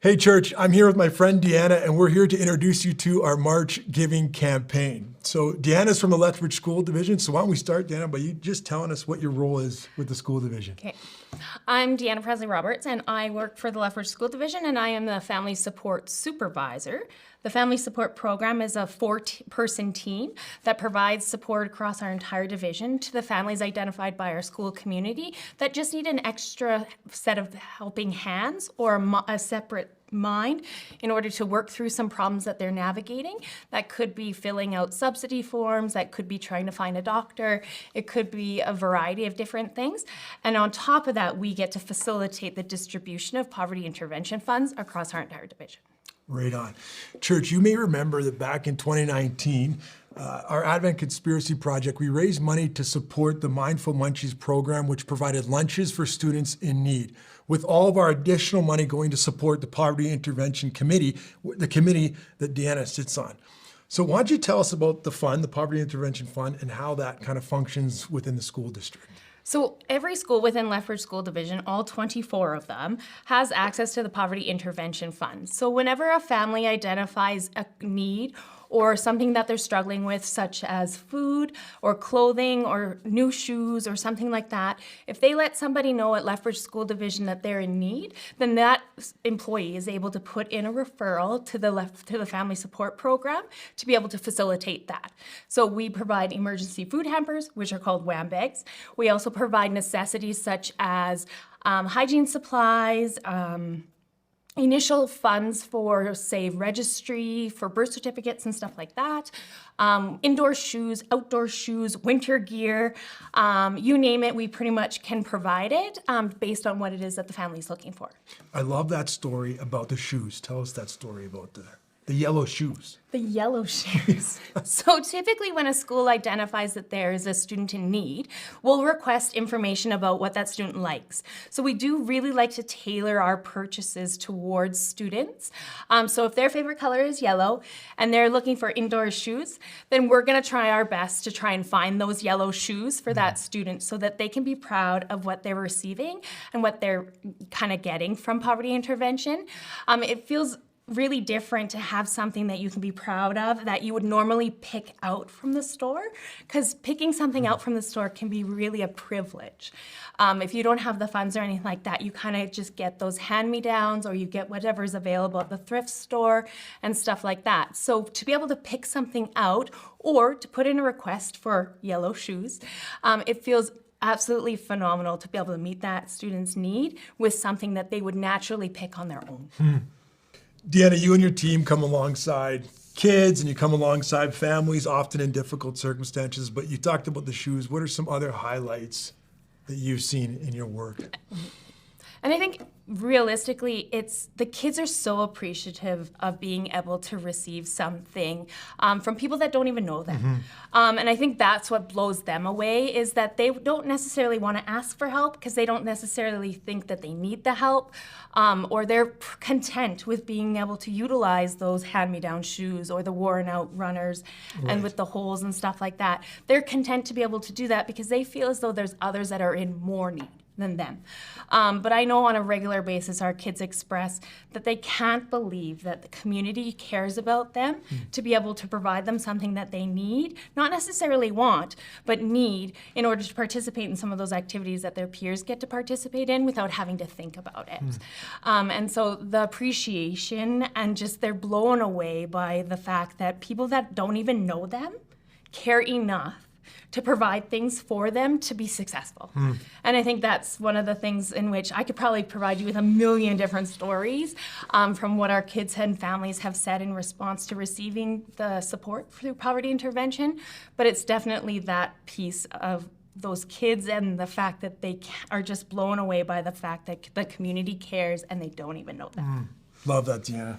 Hey church, I'm here with my friend Deanna and we're here to introduce you to our March Giving campaign. So Deanna's from the Lethbridge School Division, so why don't we start, Deanna, by you just telling us what your role is with the school division. Okay. I'm Deanna Presley-Roberts and I work for the Lethbridge School Division and I am the Family Support Supervisor. The Family Support Program is a four-person team that provides support across our entire division to the families identified by our school community that just need an extra set of helping hands or a separate mind in order to work through some problems that they're navigating. That could be filling out subsidy forms, that could be trying to find a doctor, it could be a variety of different things. And on top of that, we get to facilitate the distribution of poverty intervention funds across our entire division. Right on. Church, you may remember that back in 2019, our Advent Conspiracy Project, we raised money to support the Mindful Munchies program, which provided lunches for students in need, with all of our additional money going to support the Poverty Intervention Committee, the committee that Deanna sits on. So why don't you tell us about the fund, the Poverty Intervention Fund, and how that kind of functions within the school district? So every school within Lethbridge School Division, all 24 of them, has access to the Poverty Intervention Fund. So whenever a family identifies a need or something that they're struggling with, such as food or clothing or new shoes or something like that, if they let somebody know at Lethbridge School Division that they're in need, then that employee is able to put in a referral to the Family Support Program to be able to facilitate that. So we provide emergency food hampers, which are called WAM Bags. We also provide necessities such as hygiene supplies, initial funds for, say, registry, for birth certificates and stuff like that, indoor shoes, outdoor shoes, winter gear, you name it, we pretty much can provide it based on what it is that the family's looking for. I love that story about the shoes. Tell us that story about the yellow shoes. The yellow shoes. So typically when a school identifies that there is a student in need, we'll request information about what that student likes. So we do really like to tailor our purchases towards students. So if their favorite color is yellow and they're looking for indoor shoes, then we're gonna try our best to try and find those yellow shoes for that student so that they can be proud of what they're receiving and what they're kind of getting from poverty intervention. It feels really different to have something that you can be proud of that you would normally pick out from the store, because picking something out from the store can be really a privilege. If you don't have the funds or anything like that, you kind of just get those hand-me-downs or you get whatever's available at the thrift store and stuff like that. So to be able to pick something out or to put in a request for yellow shoes, it feels absolutely phenomenal to be able to meet that student's need with something that they would naturally pick on their own. Deanna, you and your team come alongside kids and you come alongside families, often in difficult circumstances, but you talked about the shoes. What are some other highlights that you've seen in your work? And I think realistically, the kids are so appreciative of being able to receive something from people that don't even know them. And I think that's what blows them away, is that they don't necessarily want to ask for help because they don't necessarily think that they need the help, or they're content with being able to utilize those hand-me-down shoes or the worn-out runners and with the holes and stuff like that. They're content to be able to do that because they feel as though there's others that are in more need than them. But I know on a regular basis our kids express that they can't believe that the community cares about them to be able to provide them something that they need, not necessarily want, but need in order to participate in some of those activities that their peers get to participate in without having to think about it. And so the appreciation and just they're blown away by the fact that people that don't even know them care enough to provide things for them to be successful. And I think that's one of the things in which I could probably provide you with a million different stories from what our kids and families have said in response to receiving the support through poverty intervention, but it's definitely that piece of those kids and the fact that they are just blown away by the fact that the community cares and they don't even know that. Love that, Deanna.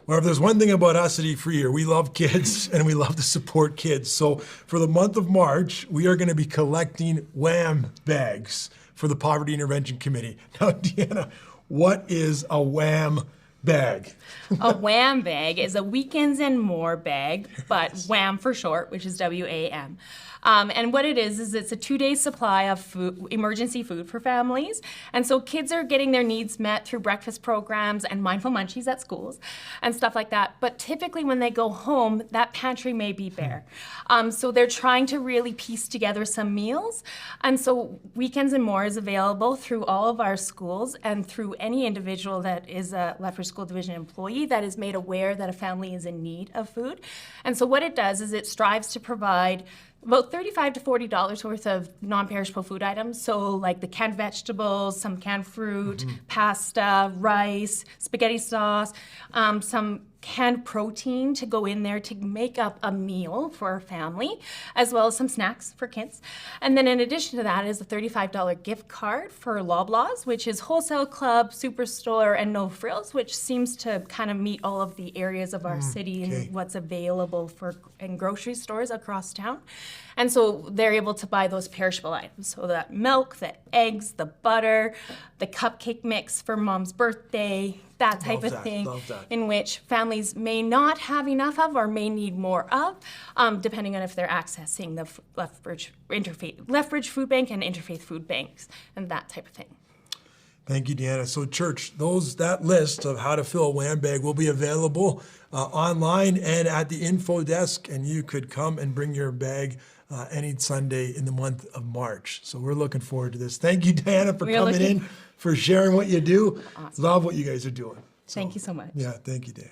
Well, if there's one thing about us at Eat Free here, we love kids and we love to support kids. So for the month of March, we are going to be collecting WAM bags for the Poverty Intervention Committee. Now, Deanna, what is a WAM bag? A WAM bag is a Weekends and More bag, but WAM for short, which is W-A-M. And what it is it's a 2-day supply of food, emergency food for families. And so kids are getting their needs met through breakfast programs and mindful munchies at schools and stuff like that. But typically when they go home, that pantry may be bare. So they're trying to really piece together some meals. And so Weekends and More is available through all of our schools and through any individual that is a Lethbridge School Division employee that is made aware that a family is in need of food. And so what it does is it strives to provide about $35 to $40 worth of non-perishable food items. So like the canned vegetables, some canned fruit, pasta, rice, spaghetti sauce, some canned protein to go in there to make up a meal for a family, as well as some snacks for kids. And then in addition to that is a $35 gift card for Loblaws, which is Wholesale Club, Superstore, and No Frills, which seems to kind of meet all of the areas of our city and what's available in grocery stores across town. And so they're able to buy those perishable items. So that milk, the eggs, the butter, the cupcake mix for mom's birthday, that type of thing, in which families may not have enough of or may need more of, depending on if they're accessing the Lethbridge Food Bank and Interfaith Food Banks and that type of thing. Thank you, Deanna. So, church, that list of how to fill a WAM bag will be available online and at the info desk, and you could come and bring your bag any Sunday in the month of March. So we're looking forward to this. Thank you, Deanna, for coming in, for sharing what you do. Awesome. Love what you guys are doing. Thank you so much. Yeah, thank you, Deanna.